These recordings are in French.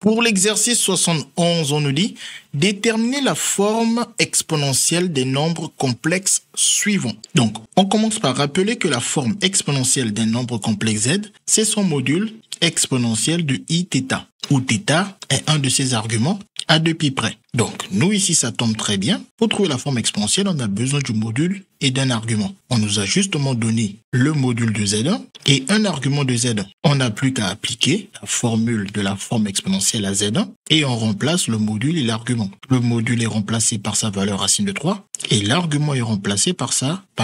Pour l'exercice 71, on nous dit déterminer la forme exponentielle des nombres complexes suivants. Donc, on commence par rappeler que la forme exponentielle d'un nombre complexe z, c'est son module exponentiel de iθ, où θ est un de ses arguments à 2π près. Donc, nous ici, ça tombe très bien. Pour trouver la forme exponentielle, on a besoin du module et d'un argument. On nous a justement donné le module de z1 et un argument de z1. On n'a plus qu'à appliquer la formule de la forme exponentielle à z1 et on remplace le module et l'argument. Le module est remplacé par sa valeur racine de 3 et l'argument est remplacé par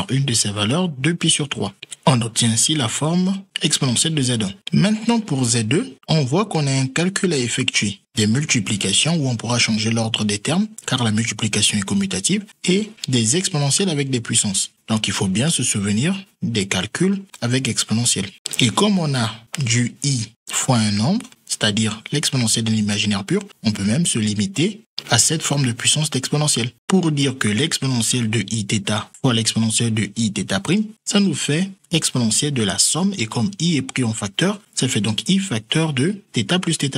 une de ses valeurs 2π sur 3. On obtient ainsi la forme exponentielle de z1. Maintenant, pour z2, on voit qu'on a un calcul à effectuer. Des multiplications où on pourra changer l'ordre des termes, car la multiplication est commutative, et des exponentielles avec des puissances. Donc, il faut bien se souvenir des calculs avec exponentielle. Et comme on a du i fois un nombre, c'est-à-dire l'exponentielle d'un imaginaire pur, on peut même se limiter à cette forme de puissance d'exponentielle. Pour dire que l'exponentielle de iθ fois l'exponentielle de iθ', ça nous fait exponentielle de la somme, et comme i est pris en facteur, ça fait donc i facteur de θ plus θ'.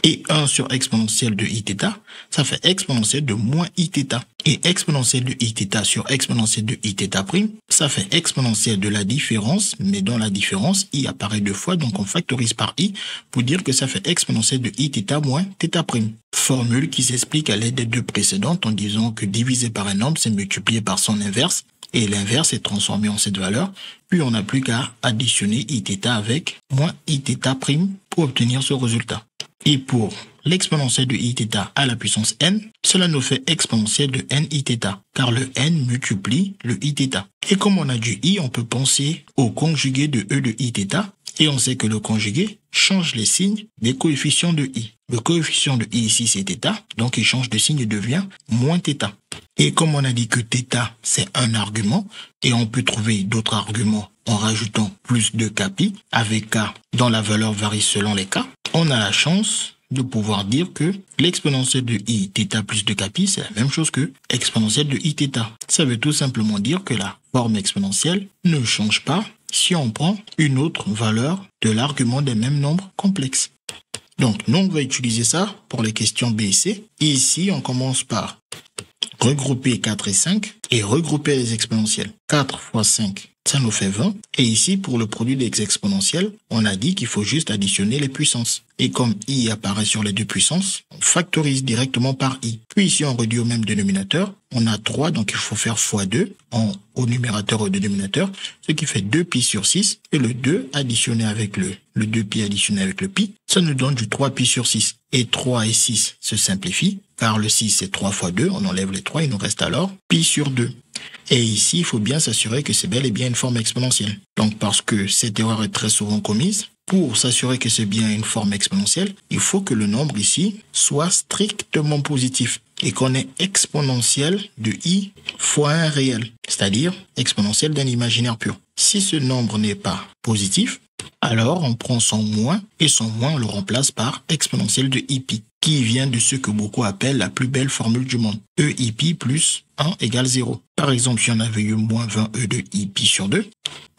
Et 1 sur exponentielle de iθ, ça fait exponentielle de moins iθ. Et exponentielle de iθ sur exponentielle de iθ', ça fait exponentielle de la différence, mais dans la différence, i apparaît deux fois, donc on factorise par i pour dire que ça fait exponentielle de iθ moins θ'. Formule qui s'explique à l'aide des deux précédentes en disant que diviser par un nombre, c'est multiplier par son inverse, et l'inverse est transformé en cette valeur, puis on n'a plus qu'à additionner iθ avec moins iθ' pour obtenir ce résultat. Et pour l'exponentielle de iθ à la puissance n, cela nous fait exponentielle de n iθ, car le n multiplie le iθ. Et comme on a du i, on peut penser au conjugué de e de iθ, et on sait que le conjugué change les signes des coefficients de i. Le coefficient de i ici, c'est θ, donc il change de signe et devient moins θ. Et comme on a dit que θ, c'est un argument, et on peut trouver d'autres arguments en rajoutant plus de kπ, avec k dont la valeur varie selon les cas, on a la chance de pouvoir dire que l'exponentielle de i θ plus de kπ, c'est la même chose que exponentielle de iθ. Ça veut tout simplement dire que la forme exponentielle ne change pas si on prend une autre valeur de l'argument des mêmes nombres complexes. Donc, nous, on va utiliser ça pour les questions B et C. Et ici, on commence par regrouper 4 et 5 et regrouper les exponentielles. 4 fois 5, ça nous fait 20. Et ici, pour le produit des exponentielles, on a dit qu'il faut juste additionner les puissances. Et comme i apparaît sur les deux puissances, on factorise directement par i. Puis ici, on réduit au même dénominateur. On a 3, donc il faut faire fois 2 au numérateur et au dénominateur, ce qui fait 2π sur 6. Et le 2 additionné avec le 2π additionné avec le pi, ça nous donne du 3π sur 6. Et 3 et 6 se simplifient, car le 6 c'est 3 fois 2, on enlève les 3, il nous reste alors pi sur 2. Et ici, il faut bien s'assurer que c'est bel et bien une forme exponentielle. Donc parce que cette erreur est très souvent commise, pour s'assurer que c'est bien une forme exponentielle, il faut que le nombre ici soit strictement positif et qu'on ait exponentielle de i fois un réel, c'est-à-dire exponentielle d'un imaginaire pur. Si ce nombre n'est pas positif, alors on prend son moins et son moins on le remplace par exponentielle de iπ, qui vient de ce que beaucoup appellent la plus belle formule du monde. EIπ plus 1 égale 0. Par exemple, si on avait eu moins 20 e de iπ sur 2,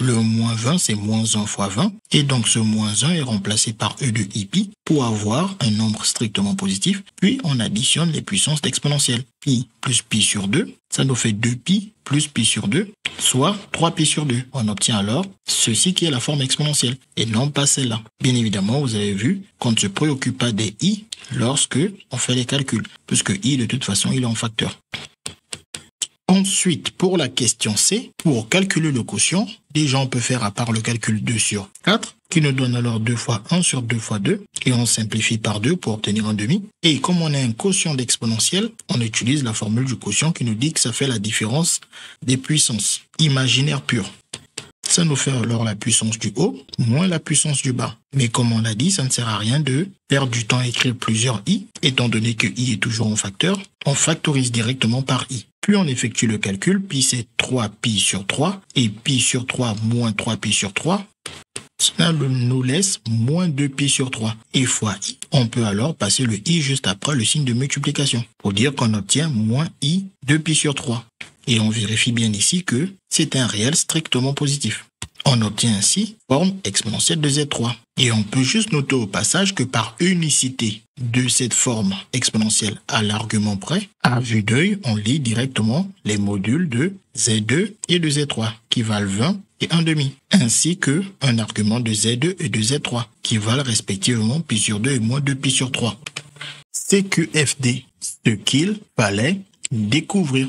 le moins 20 c'est moins 1 fois 20, et donc ce moins 1 est remplacé par e de iπ pour avoir un nombre strictement positif, puis on additionne les puissances d'exponentielle. Pi plus pi sur 2, ça nous fait 2π plus pi sur 2, soit 3π sur 2. On obtient alors ceci qui est la forme exponentielle, et non pas celle-là. Bien évidemment, vous avez vu qu'on ne se préoccupe pas des i lorsque on fait les calculs, puisque i de toute façon il est en facteur. Ensuite, pour la question C, pour calculer le quotient, déjà on peut faire à part le calcul 2 sur 4, qui nous donne alors 2 fois 1 sur 2 fois 2, et on simplifie par 2 pour obtenir un demi. Et comme on a un quotient d'exponentielle, on utilise la formule du quotient qui nous dit que ça fait la différence des puissances imaginaires pures. Ça nous fait alors la puissance du haut moins la puissance du bas. Mais comme on l'a dit, ça ne sert à rien de perdre du temps à écrire plusieurs i, étant donné que i est toujours en facteur, on factorise directement par i. Puis on effectue le calcul, pi c'est 3π sur 3, et pi sur 3 moins 3π sur 3, cela nous laisse moins 2π sur 3. Et fois i, on peut alors passer le i juste après le signe de multiplication, pour dire qu'on obtient moins i 2π sur 3. Et on vérifie bien ici que c'est un réel strictement positif. On obtient ainsi forme exponentielle de Z3. Et on peut juste noter au passage que par unicité de cette forme exponentielle à l'argument près, à vue d'œil, on lit directement les modules de Z2 et de Z3 qui valent 20 et 1/2, ainsi que un argument de Z2 et de Z3 qui valent respectivement pi sur 2 et moins 2 pi sur 3. CQFD, ce qu'il fallait découvrir.